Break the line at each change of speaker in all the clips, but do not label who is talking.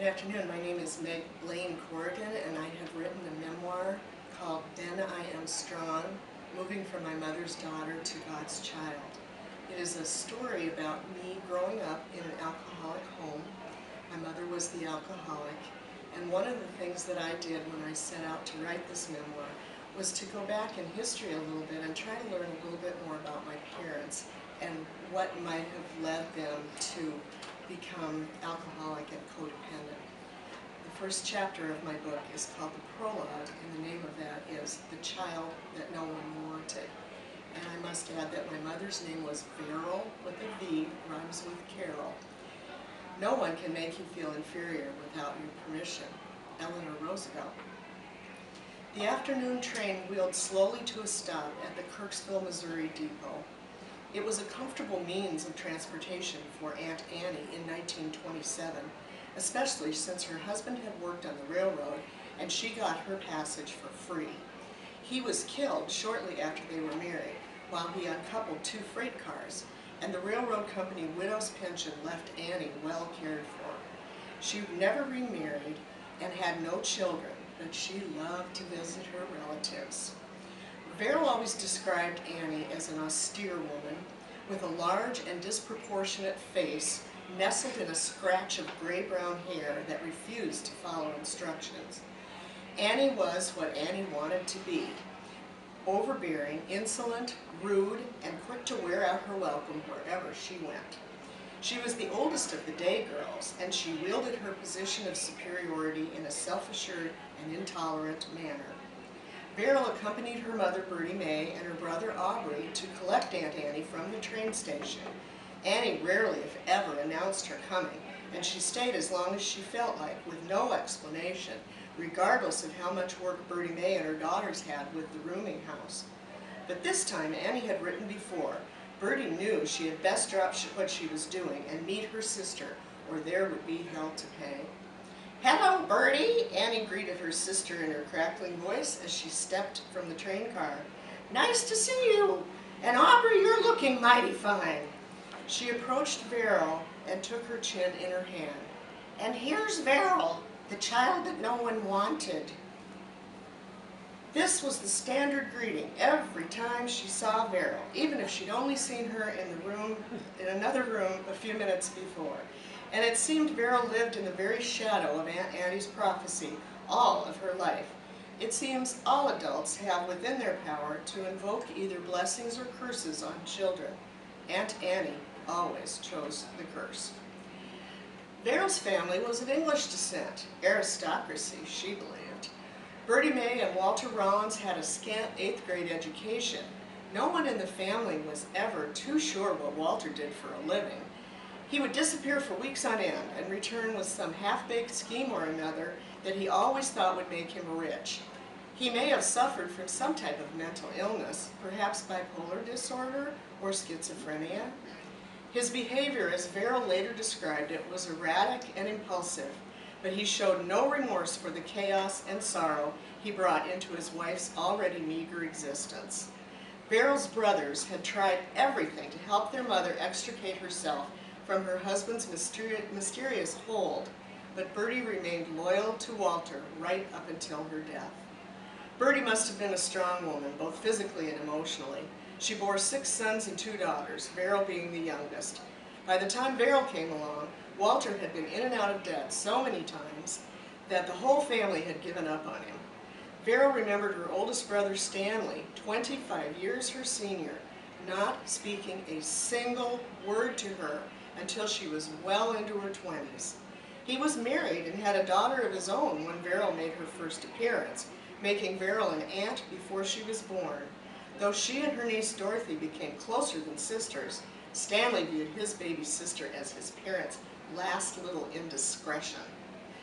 afternoon. My name is Meg Corrigan, and I have written a memoir called Then I Am Strong, Moving from My Mother's Daughter to God's Child. It is a story about me growing up in an alcoholic home. My mother was the alcoholic, and one of the things that I did when I set out to write this memoir was to go back in history a little bit and try to learn a little bit more about my parents and what might have led them to become alcoholic and codependent. The first chapter of my book is called The Prologue, and the name of that is The Child That No One Wanted. And I must add that my mother's name was Beryl, with a V, rhymes with Carol. No one can make you feel inferior without your permission. Eleanor Roosevelt. The afternoon train wheeled slowly to a stop at the Kirksville, Missouri depot. It was a comfortable means of transportation for Aunt Annie in 1927, especially since her husband had worked on the railroad and she got her passage for free. He was killed shortly after they were married while he uncoupled two freight cars, and the railroad company widow's pension left Annie well cared for. She never remarried and had no children, but she loved to visit her relatives. Beryl always described Annie as an austere woman with a large and disproportionate face nestled in a scratch of gray-brown hair that refused to follow instructions. Annie was what Annie wanted to be: overbearing, insolent, rude, and quick to wear out her welcome wherever she went. She was the oldest of the day girls, and she wielded her position of superiority in a self-assured and intolerant manner. Beryl accompanied her mother Bertie Mae and her brother Aubrey to collect Aunt Annie from the train station. Annie rarely, if ever, announced her coming, and she stayed as long as she felt like, with no explanation, regardless of how much work Bertie Mae and her daughters had with the rooming house. But this time Annie had written before. Bertie knew she had best drop what she was doing and meet her sister, or there would be hell to pay. "Hello, Bertie," Annie greeted her sister in her crackling voice as she stepped from the train car. "Nice to see you. And Aubrey, you're looking mighty fine." She approached Beryl and took her chin in her hand. "And here's Beryl, the child that no one wanted." This was the standard greeting every time she saw Beryl, even if she'd only seen her in another room a few minutes before. And it seemed Beryl lived in the very shadow of Aunt Annie's prophecy all of her life. It seems all adults have within their power to invoke either blessings or curses on children. Aunt Annie always chose the curse. Beryl's family was of English descent, aristocracy, she believed. Bertie Mae and Walter Rollins had a scant 8th grade education. No one in the family was ever too sure what Walter did for a living. He would disappear for weeks on end and return with some half-baked scheme or another that he always thought would make him rich. He may have suffered from some type of mental illness, perhaps bipolar disorder or schizophrenia. His behavior, as Beryl later described it, was erratic and impulsive, but he showed no remorse for the chaos and sorrow he brought into his wife's already meager existence. Beryl's brothers had tried everything to help their mother extricate herself from her husband's mysterious hold, but Bertie remained loyal to Walter right up until her death. Bertie must have been a strong woman, both physically and emotionally. She bore 6 sons and 2 daughters, Beryl being the youngest. By the time Beryl came along, Walter had been in and out of debt so many times that the whole family had given up on him. Beryl remembered her oldest brother Stanley, 25 years her senior, not speaking a single word to her until she was well into her 20s. He was married and had a daughter of his own when Beryl made her first appearance, making Beryl an aunt before she was born. Though she and her niece Dorothy became closer than sisters, Stanley viewed his baby sister as his parents' last little indiscretion.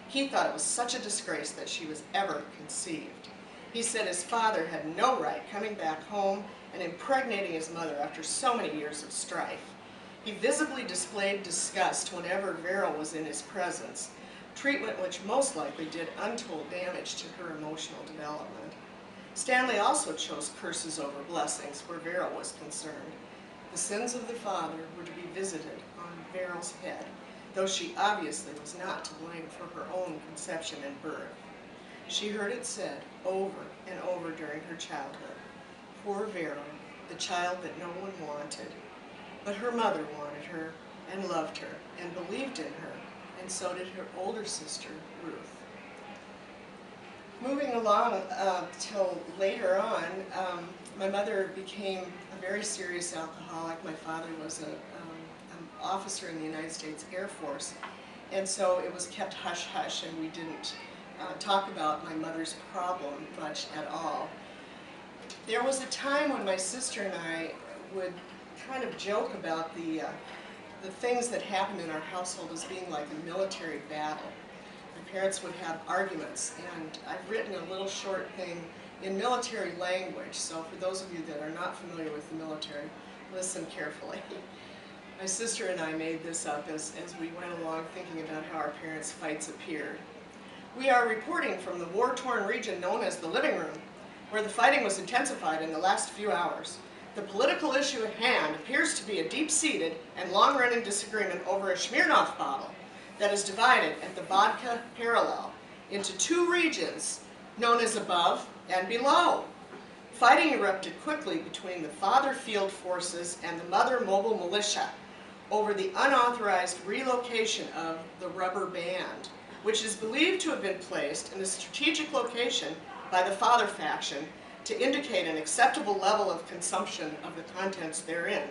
He thought it was such a disgrace that she was ever conceived. He said his father had no right coming back home and impregnating his mother after so many years of strife. He visibly displayed disgust whenever Beryl was in his presence, treatment which most likely did untold damage to her emotional development. Stanley also chose curses over blessings where Beryl was concerned. The sins of the father were to be visited on Beryl's head. though she obviously was not to blame for her own conception and birth. She heard it said over and over during her childhood, "Poor Vera, the child that no one wanted." But her mother wanted her and loved her and believed in her, and so did her older sister, Ruth. Moving along till later on, my mother became a very serious alcoholic. My father was an officer in the United States Air Force, and so it was kept hush-hush, and we didn't talk about my mother's problem much at all. There was a time when my sister and I would kind of joke about the things that happened in our household as being like a military battle. My parents would have arguments, and I've written a little short thing in military language, so for those of you that are not familiar with the military, listen carefully. My sister and I made this up as we went along thinking about how our parents' fights appeared. "We are reporting from the war-torn region known as the living room, where the fighting was intensified in the last few hours. The political issue at hand appears to be a deep-seated and long-running disagreement over a Smirnoff bottle that is divided at the vodka parallel into two regions known as above and below. Fighting erupted quickly between the father field forces and the mother mobile militia over the unauthorized relocation of the rubber band, which is believed to have been placed in a strategic location by the father faction to indicate an acceptable level of consumption of the contents therein.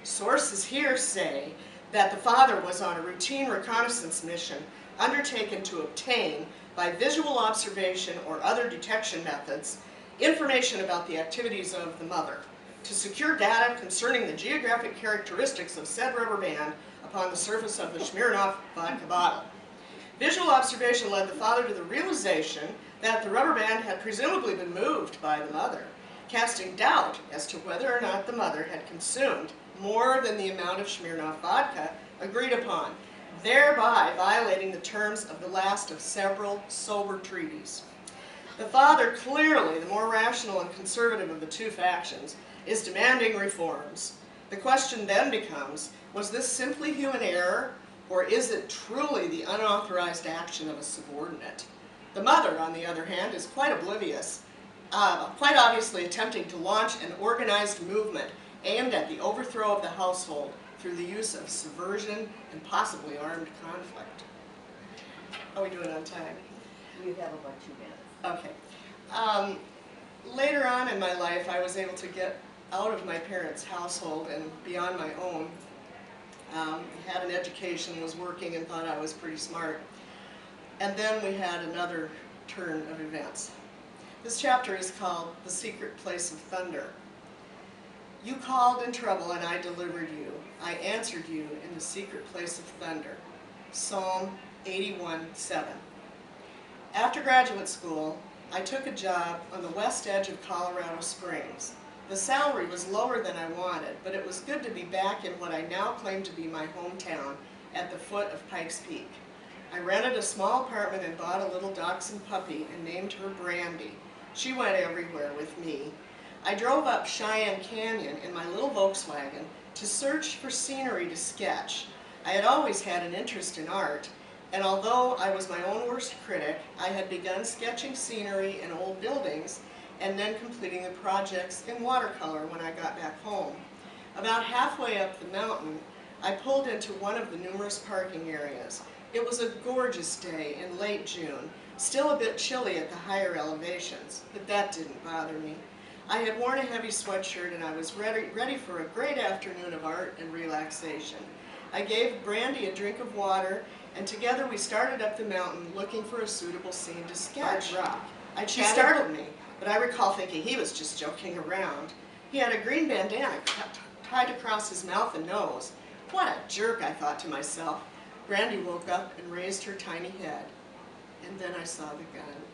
Sources here say that the father was on a routine reconnaissance mission undertaken to obtain, by visual observation or other detection methods, information about the activities of the mother, to secure data concerning the geographic characteristics of said rubber band upon the surface of the Smirnoff vodka bottle. Visual observation led the father to the realization that the rubber band had presumably been moved by the mother, casting doubt as to whether or not the mother had consumed more than the amount of Smirnoff vodka agreed upon, thereby violating the terms of the last of several sober treaties. The father, clearly the more rational and conservative of the two factions, is demanding reforms. The question then becomes, was this simply human error, or is it truly the unauthorized action of a subordinate? The mother, on the other hand, is quite oblivious, quite obviously attempting to launch an organized movement aimed at the overthrow of the household through the use of subversion and possibly armed conflict. How are we doing on time?
You have about 2 minutes.
Okay. Later on in my life, I was able to get out of my parents' household and be on my own. Had an education, was working, and thought I was pretty smart. And then we had another turn of events. This chapter is called The Secret Place of Thunder. "You called in trouble and I delivered you. I answered you in the secret place of thunder." Psalm 81:7. After graduate school, I took a job on the west edge of Colorado Springs. The salary was lower than I wanted, but it was good to be back in what I now claim to be my hometown at the foot of Pikes Peak. I rented a small apartment and bought a little dachshund puppy and named her Brandy. She went everywhere with me. I drove up Cheyenne Canyon in my little Volkswagen to search for scenery to sketch. I had always had an interest in art, and although I was my own worst critic, I had begun sketching scenery in old buildings and then completing the projects in watercolor when I got back home. About halfway up the mountain, I pulled into one of the numerous parking areas. It was a gorgeous day in late June, still a bit chilly at the higher elevations, but that didn't bother me. I had worn a heavy sweatshirt and I was ready for a great afternoon of art and relaxation. I gave Brandy a drink of water, and together we started up the mountain looking for a suitable scene to sketch. She startled me, but I recall thinking he was just joking around. He had a green bandana tied across his mouth and nose. What a jerk, I thought to myself. Brandy woke up and raised her tiny head, and then I saw the gun.